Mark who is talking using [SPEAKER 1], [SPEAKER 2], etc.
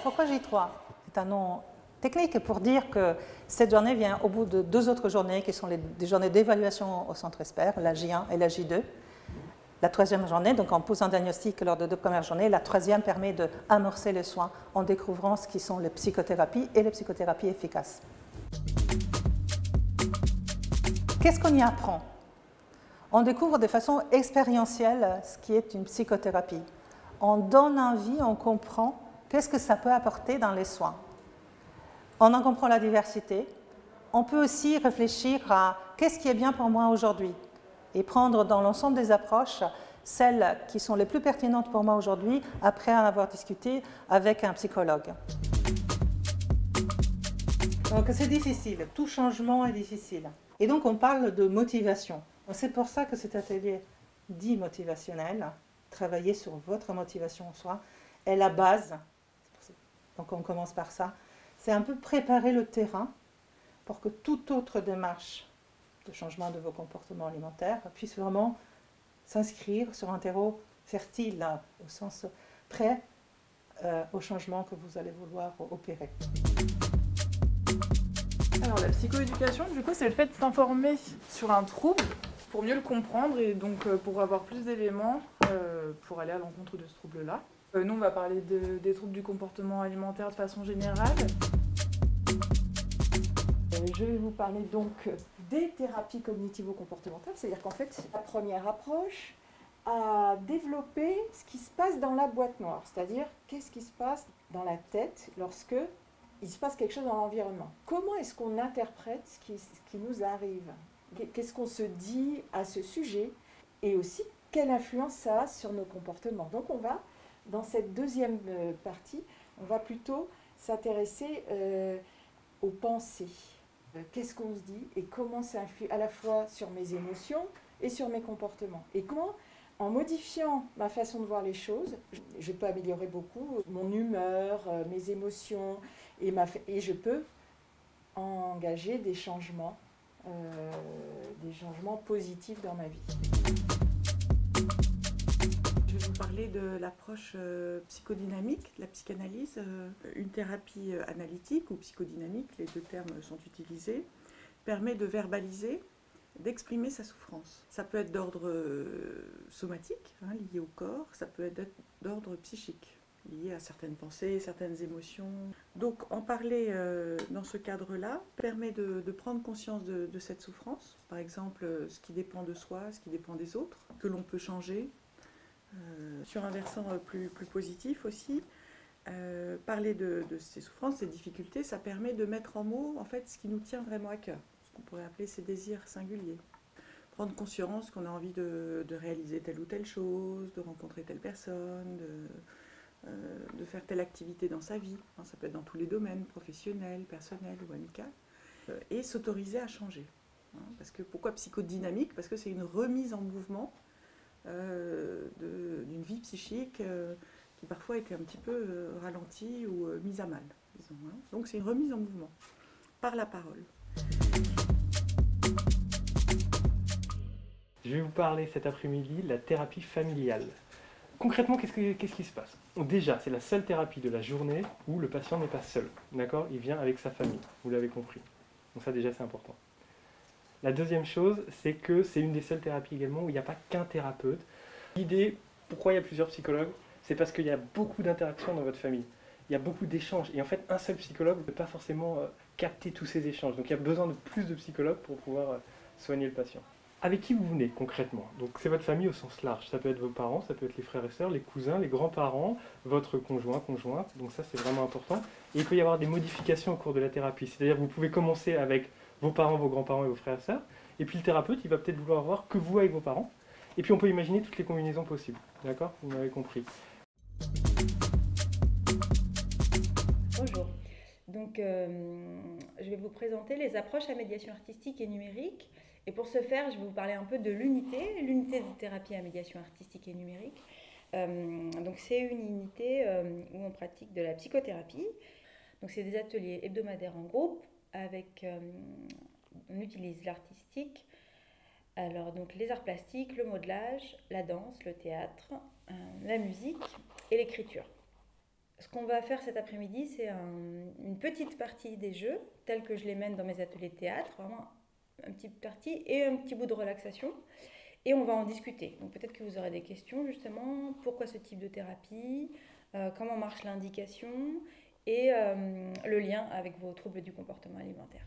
[SPEAKER 1] pourquoi J3 ? C'est un nom technique pour dire que cette journée vient au bout de 2 autres journées qui sont des journées d'évaluation au centre expert, la J1 et la J2. La 3e journée, donc en posant un diagnostic lors des 2 premières journées, la 3e permet d'amorcer les soins en découvrant ce qui sont les psychothérapies et les psychothérapies efficaces. Qu'est-ce qu'on y apprend ? On découvre de façon expérientielle ce qui est une psychothérapie. On donne envie, on comprend qu'est-ce que ça peut apporter dans les soins. On en comprend la diversité. On peut aussi réfléchir à qu'est-ce qui est bien pour moi aujourd'hui et prendre dans l'ensemble des approches celles qui sont les plus pertinentes pour moi aujourd'hui après en avoir discuté avec un psychologue. Donc c'est difficile, tout changement est difficile. Et donc on parle de motivation. C'est pour ça que cet atelier dit motivationnel, travailler sur votre motivation en soi, est la base. Donc on commence par ça. C'est un peu préparer le terrain pour que toute autre démarche de changement de vos comportements alimentaires puisse vraiment s'inscrire sur un terreau fertile, au sens prêt au changement que vous allez vouloir opérer.
[SPEAKER 2] Alors la psychoéducation, du coup, c'est le fait de s'informer sur un trouble pour mieux le comprendre et donc pour avoir plus d'éléments pour aller à l'encontre de ce trouble-là. Nous, on va parler des troubles du comportement alimentaire de façon générale.
[SPEAKER 3] Je vais vous parler donc des thérapies cognitivo-comportementales, c'est-à-dire qu'en fait, la première approche à développer ce qui se passe dans la boîte noire, c'est-à-dire qu'est-ce qui se passe dans la tête lorsque il se passe quelque chose dans l'environnement. Comment est-ce qu'on interprète ce qui nous arrive ? Qu'est-ce qu'on se dit à ce sujet ? Et aussi, quelle influence ça a sur nos comportements ? Donc on va, dans cette deuxième partie, on va plutôt s'intéresser aux pensées. Qu'est-ce qu'on se dit et comment ça influe à la fois sur mes émotions et sur mes comportements. Et comment, en modifiant ma façon de voir les choses, je peux améliorer beaucoup mon humeur, mes émotions, et je peux engager des changements positifs dans ma vie.
[SPEAKER 4] Je vais vous parler de l'approche psychodynamique, de la psychanalyse, une thérapie analytique ou psychodynamique, les 2 termes sont utilisés, permet de verbaliser, d'exprimer sa souffrance. Ça peut être d'ordre somatique, lié au corps, ça peut être d'ordre psychique, lié à certaines pensées, certaines émotions. Donc en parler dans ce cadre-là permet de prendre conscience de cette souffrance, par exemple ce qui dépend de soi, ce qui dépend des autres, que l'on peut changer. Sur un versant plus positif aussi, parler de ces souffrances, ces difficultés, ça permet de mettre en mots en fait ce qui nous tient vraiment à cœur, ce qu'on pourrait appeler ces désirs singuliers. Prendre conscience qu'on a envie de réaliser telle ou telle chose, de rencontrer telle personne, de faire telle activité dans sa vie, ça peut être dans tous les domaines, professionnel, personnel ou amical, et s'autoriser à changer. Parce que, pourquoi psychodynamique ? Parce que c'est une remise en mouvement d'une vie psychique qui parfois était un petit peu ralentie ou mise à mal, disons. Donc c'est une remise en mouvement par la parole.
[SPEAKER 5] Je vais vous parler cet après-midi de la thérapie familiale. Concrètement, qu'est-ce qui se passe ? Déjà, c'est la seule thérapie de la journée où le patient n'est pas seul. D'accord ? Il vient avec sa famille, vous l'avez compris. Donc ça déjà c'est important. La deuxième chose, c'est que c'est une des seules thérapies également où il n'y a pas qu'un thérapeute. L'idée, pourquoi il y a plusieurs psychologues, c'est parce qu'il y a beaucoup d'interactions dans votre famille. Il y a beaucoup d'échanges. Et en fait, un seul psychologue ne peut pas forcément capter tous ces échanges. Donc il y a besoin de plus de psychologues pour pouvoir soigner le patient. Avec qui vous venez concrètement ? Donc c'est votre famille au sens large. Ça peut être vos parents, ça peut être les frères et sœurs, les cousins, les grands-parents, votre conjoint, conjointe. Donc ça c'est vraiment important. Et il peut y avoir des modifications au cours de la thérapie. C'est-à-dire que vous pouvez commencer avec vos parents, vos grands-parents et vos frères et sœurs. Et puis le thérapeute, il va peut-être vouloir voir que vous avec vos parents. Et puis on peut imaginer toutes les combinaisons possibles. D'accord ? Vous m'avez compris.
[SPEAKER 6] Bonjour. Donc, je vais vous présenter les approches à médiation artistique et numérique. Et pour ce faire, je vais vous parler un peu de l'unité de thérapie à médiation artistique et numérique. Donc, c'est une unité où on pratique de la psychothérapie. Donc, c'est des ateliers hebdomadaires en groupe avec, on utilise l'artistique, alors donc les arts plastiques, le modelage, la danse, le théâtre, la musique et l'écriture. Ce qu'on va faire cet après-midi, c'est une petite partie des jeux, tels que je les mène dans mes ateliers de théâtre, vraiment une petite partie et un petit bout de relaxation. Et on va en discuter. Donc peut-être que vous aurez des questions justement, pourquoi ce type de thérapie, comment marche l'indication et le lien avec vos troubles du comportement alimentaire.